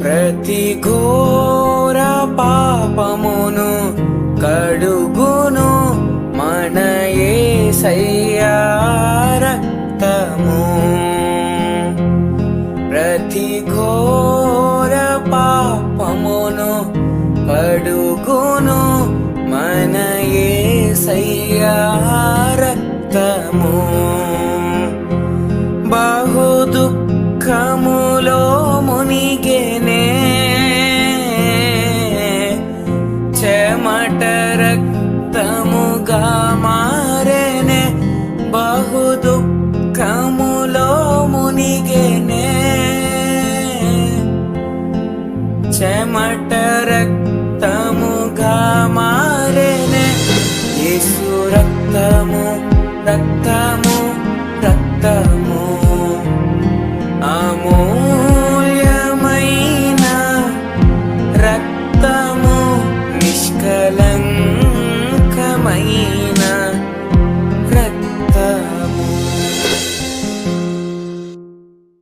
ప్రతి ఘోర పాపమును కడుగును మన యేసయ్యా రక్తము. ప్రతి ఘోర పాపమును కడుగును మన యేసయ్యా రక్తము. బహు దుఃఖములో మునిగెనే